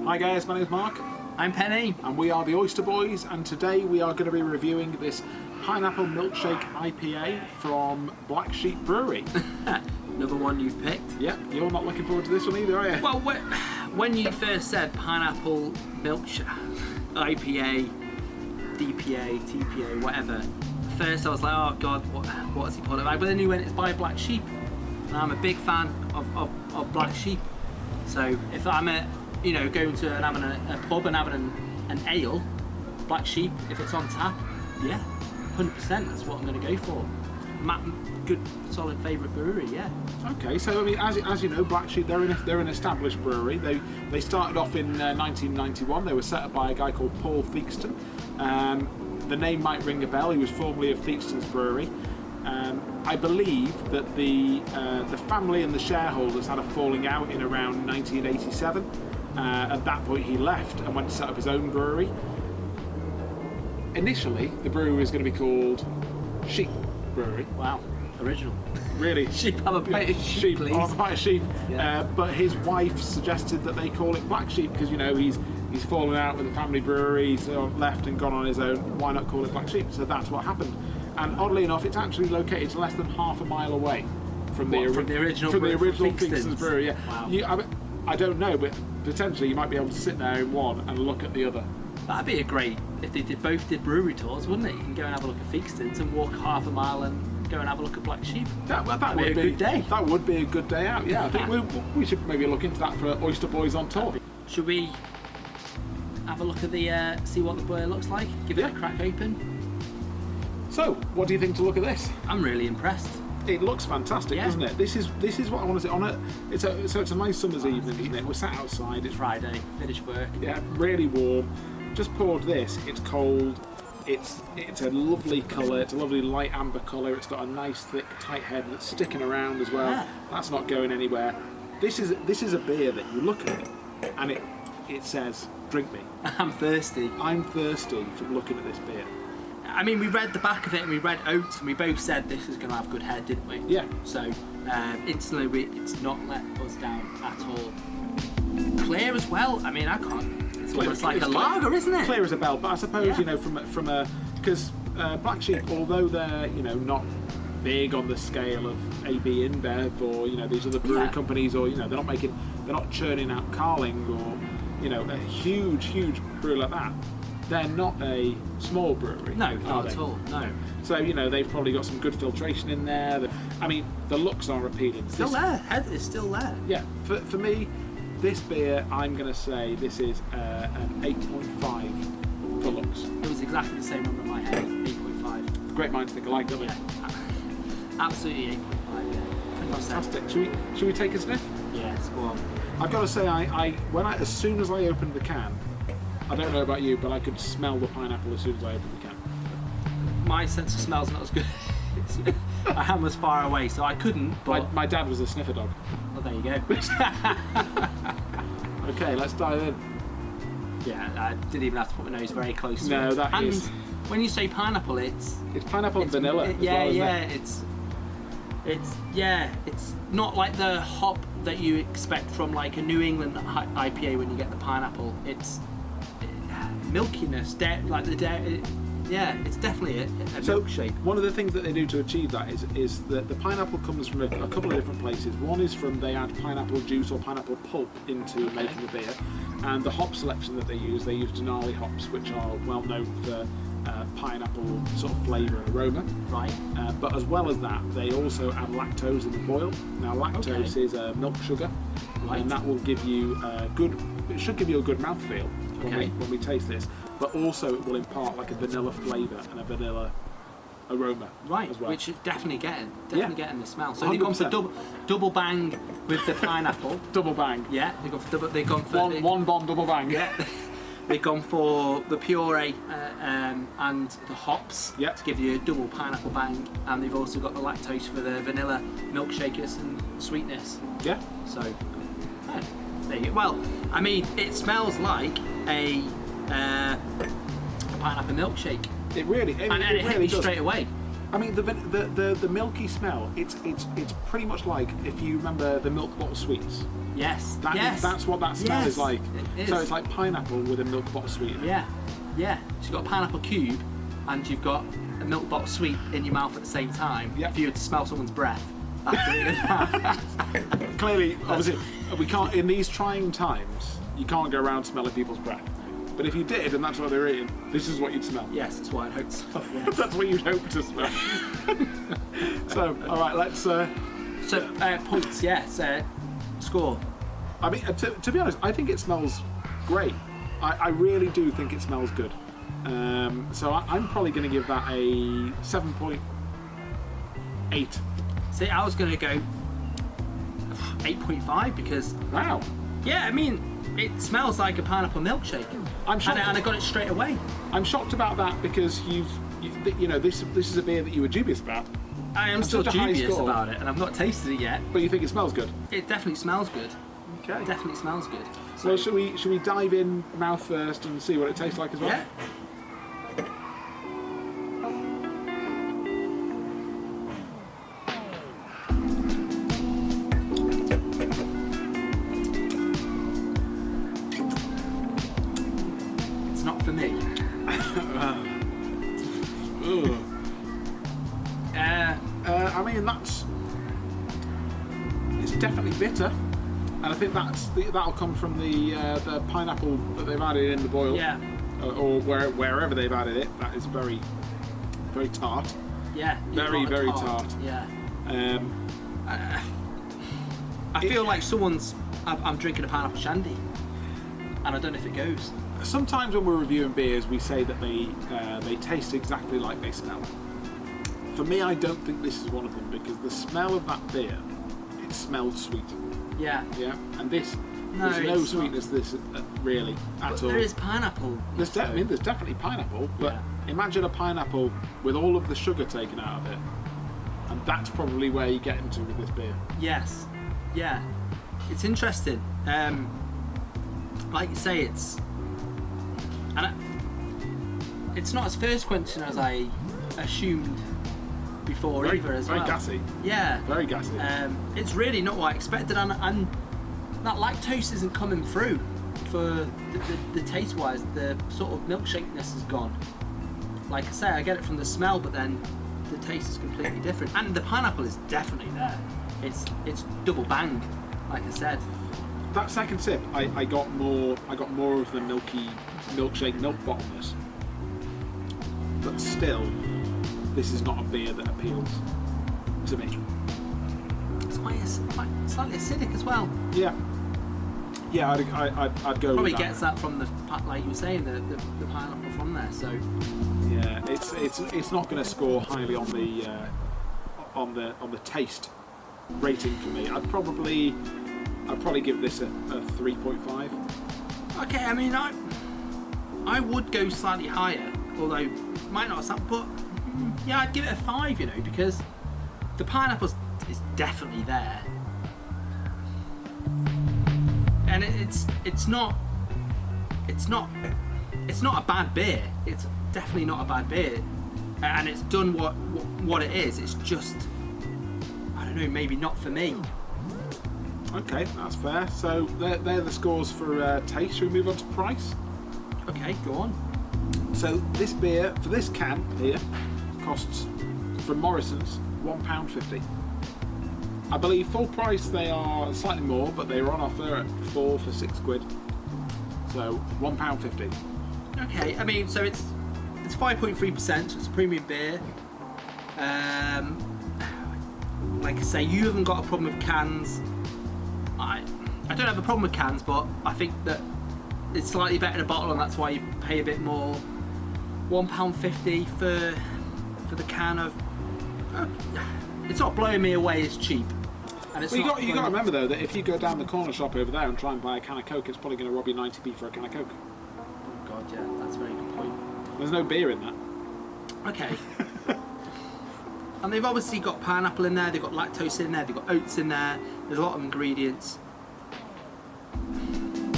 Hi guys, my name's Mark. I'm Penny. And we are the Oyster Boys, and today we are going to be reviewing this Pineapple Milkshake IPA from Black Sheep Brewery. Another one you've picked. Yeah, you're not looking forward to this one either, are you? Well, when you first said Pineapple Milkshake IPA, DPA, TPA, whatever, first I was like, oh god, what has he put it by? But then you went, it's by Black Sheep. And I'm a big fan of Black Sheep. So if I'm going to having a pub and having an ale, Black Sheep, if it's on tap, yeah, 100%, that's what I'm going to go for. Good, solid favourite brewery, yeah. Okay, so I mean, as you know, Black Sheep, they're an established brewery. They started off in 1991. They were set up by a guy called Paul Theakston. The name might ring a bell. He was formerly of Theakston's Brewery. I believe that the family and the shareholders had a falling out in around 1987. At that point, he left and went to set up his own brewery. Initially, the brewery was going to be called Sheep Brewery. Wow, original. Really? Sheep, have a bite of sheep, please. I'll bite a sheep. Yeah. But his wife suggested that they call it Black Sheep because, you know, he's fallen out with the family brewery, he's left and gone on his own. Why not call it Black Sheep? So that's what happened. And oddly enough, it's actually located less than half a mile away from the original Theakston's Brewery. Yeah. Wow. I don't know, but potentially you might be able to sit there in one and look at the other. That'd be a great, if they both did brewery tours, wouldn't it? You can go and have a look at Theakston's and walk half a mile and go and have a look at Black Sheep. That would be a good day. That would be a good day out, yeah. I think we should maybe look into that for Oyster Boys on tour. Should we have a look at the, see what the beer looks like? Give it a crack open? So, what do you think to look at this? I'm really impressed. It looks fantastic, doesn't it? This is what I want to say on it. It's a nice summer's evening, isn't it? We're sat outside. It's Friday, finished work. Yeah, really warm. Just poured this. It's cold. It's a lovely colour. It's a lovely light amber colour. It's got a nice thick tight head that's sticking around as well. Yeah. That's not going anywhere. This is a beer that you look at and it says, "Drink me." I'm thirsty. I'm thirsty from looking at this beer. I mean, we read the back of it and we read oats and we both said this is going to have good head, didn't we? Yeah. So instantly it's not let us down at all. Clear as well. I mean, I can't. It's almost like a lager, isn't it? Clear as a bell, but I suppose from a because Black Sheep, although they're not big on the scale of AB InBev or these other brewery companies, or they're not churning out Carling or a huge brewery like that. They're not a small brewery. No, not at all. No. So they've probably got some good filtration in there. I mean, the looks are appealing. Still there. Head is still there. Yeah. For me, this beer, I'm going to say this is an 8.5 for looks. It was exactly the same number in my head. 8.5. Great minds think alike, don't they? Yeah. Absolutely 8.5. Yeah. Fantastic. Should we take a sniff? Yes. Go on. I've got to say, as soon as I opened the can. I don't know about you, but I could smell the pineapple as soon as I opened the can. My sense of smell's not as good. I am as far away, so I couldn't. But my dad was a sniffer dog. Well, there you go. Okay, let's dive in. Yeah, I didn't even have to put my nose very close to it. No, that and is. When you say pineapple, it's pineapple and vanilla. It's not like the hop that you expect from like a New England IPA when you get the pineapple. It's milkiness, like the dairy. Yeah, it's definitely a milkshake. One of the things that they do to achieve that is that the pineapple comes from a couple of different places. One is from they add pineapple juice or pineapple pulp into making the beer, and the hop selection that they use Denali hops, which are well known for pineapple sort of flavour and aroma. Right. But as well as that, they also add lactose in the boil. Now lactose is a milk sugar, and that will give you it should give you a good mouthfeel when we taste this, but also it will impart like a vanilla flavour and a vanilla aroma as well. Which is definitely getting the smell. So they've gone for double bang with the pineapple. Double bang. Yeah, they've gone for one bomb double bang. Yeah. They've gone for the puree and the hops to give you a double pineapple bang, and they've also got the lactose for the vanilla milkshakers and sweetness. Yeah. So, there you go. Well, I mean, it smells like a pineapple milkshake. It really hit me does. straight away. I mean, the milky smell. It's pretty much like if you remember the milk bottle sweets. Yes. That's what that smell is like. It is. So it's like pineapple with a milk bottle sweet. Yeah. So you've got a pineapple cube, and you've got a milk bottle sweet in your mouth at the same time. Yep. If you were to smell someone's breath after eating that. Clearly, obviously, we can't. In these trying times, you can't go around smelling people's breath. But if you did, and that's what they were eating, this is what you'd smell. Yes, that's what I'd hope to smell. Yeah. That's what you'd hope to smell. So, all right, let's. Points, yes. Score. I mean, to be honest, I think it smells great. I really do think it smells good. So I'm probably going to give that a 7.8. See, I was going to go 8.5 because... Wow. Yeah, I mean, it smells like a pineapple milkshake. I'm shocked. And I got it straight away. I'm shocked about that because you know, this is a beer that you were dubious about. I am still such a high dubious score. about it, and I've not tasted it yet. But you think it smells good? It definitely smells good. Okay. It definitely smells good. So, Well, should we dive in mouth first and see what it tastes like as well? yeah. It's not for me. Ugh. Uh, I mean, it's definitely bitter, and I think that'll come from the pineapple that they've added in the boil, yeah. or wherever they've added it. That is very, very tart. Yeah. Very, very tart. Yeah. I It- feel like I'm drinking a pineapple shandy, and I don't know if it goes. Sometimes when we're reviewing beers, we say that they taste exactly like they smell. For me, I don't think this is one of them because the smell of that beer, it smelled sweet. Yeah. Yeah, and there's no it's sweetness this really at But all. there is pineapple. There's definitely pineapple, but Yeah. imagine a pineapple with all of the sugar taken out of it, and that's probably where you get into with this beer. Yes. Yeah. It's interesting. Like you say, it's not as thirst quenching as I assumed before either as well. Very gassy. Yeah. Very gassy. It's really not what I expected, and that lactose isn't coming through for the taste wise. The sort of milkshakeness is gone. Like I say, I get it from the smell, but then the taste is completely different. And the pineapple is definitely there. It's double bang, like I said. That second sip, I got more of the milky milkshake milk bottomness. But still, this is not a beer that appeals to me. It's quite slightly acidic as well. Yeah, I'd go Probably with that. gets that from the, like you were saying, the pineapple from there. So Yeah, it's not going to score highly on the taste rating for me. I'd probably give this a 3.5. okay, I mean I would go slightly higher, although might not sound, but yeah, I'd give it a 5. You know, because the pineapple is definitely there, and it's not a bad beer. It's definitely not a bad beer, and it's done what it is. It's just, I don't know, maybe not for me. Okay, that's fair. So they're the scores for taste. Should we move on to price? Okay, go on. So this beer, for this can here, costs, from Morrison's, £1.50. I believe full price they are slightly more, but they were on offer at 4 for £6. So £1.50. Okay, I mean, so it's 5.3%, so it's a premium beer. Like I say, you haven't got a problem with cans. I don't have a problem with cans, but I think that it's slightly better in a bottle, and that's why you pay a bit more. £1.50 for the can of. It's not blowing me away. It's cheap, and it's Well, not. you got to remember though that if you go down the corner shop over there and try and buy a can of Coke, it's probably going to rob you 90p for a can of Coke. Oh God, yeah, that's a very good point. There's no beer in that. Okay. And they've obviously got pineapple in there, they've got lactose in there, they've got oats in there, there's a lot of ingredients.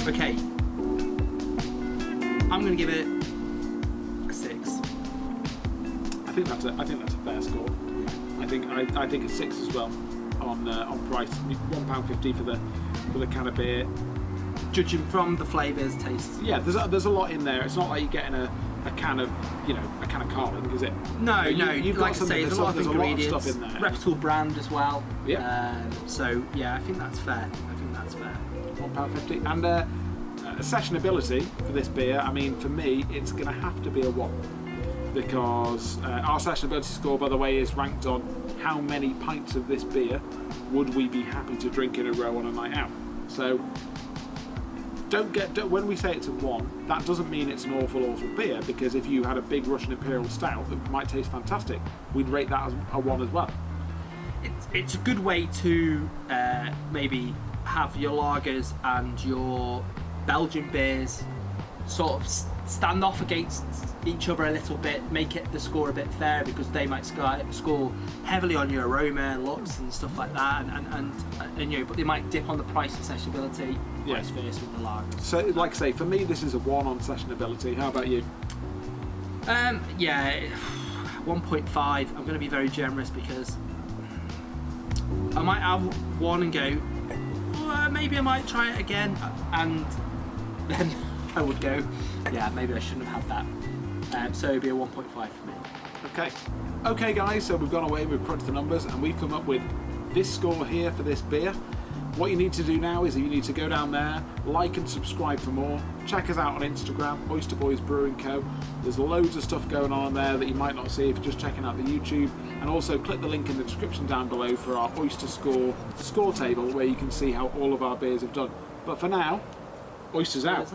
Okay. I'm going to give it a 6. I think that's a fair score. I think a 6 as well on price. £1.50 for the can of beer. Judging from the flavours, tastes. Yeah, there's a lot in there. It's not like you're getting a can of Carling, is it? No, You've like got I say, there's a lot of ingredients. Stuff in there. Reputable brand as well. Yeah. So yeah, I think that's fair. £1.50. And sessionability for this beer, I mean, for me, it's going to have to be a 1, because our sessionability score, by the way, is ranked on how many pints of this beer would we be happy to drink in a row on a night out. So when we say it's a 1, that doesn't mean it's an awful beer, because if you had a big Russian Imperial Stout that might taste fantastic, we'd rate that as a 1 as well. It's a good way to maybe have your lagers and your Belgian beers sort of stand off against each other a little bit, make it the score a bit fair, because they might score heavily on your aroma, looks and stuff like that, and but they might dip on the price and sessionability, vice versa with the lager. So, like I say, for me, this is a 1 on sessionability. How about you? 1.5. I'm going to be very generous, because I might have 1 and go, maybe I might try it again, and then I would go, maybe I shouldn't have had that. So it'd be a 1.5 for me. Okay guys, so we've gone away, we've crunched the numbers, and we've come up with this score here for this beer. What you need to do now is you need to go down there, like and subscribe for more. Check us out on Instagram, Oyster Boys Brewing Co. There's loads of stuff going on there that you might not see if you're just checking out the YouTube. And also click the link in the description down below for our Oyster score table, where you can see how all of our beers have done. But for now, oysters out.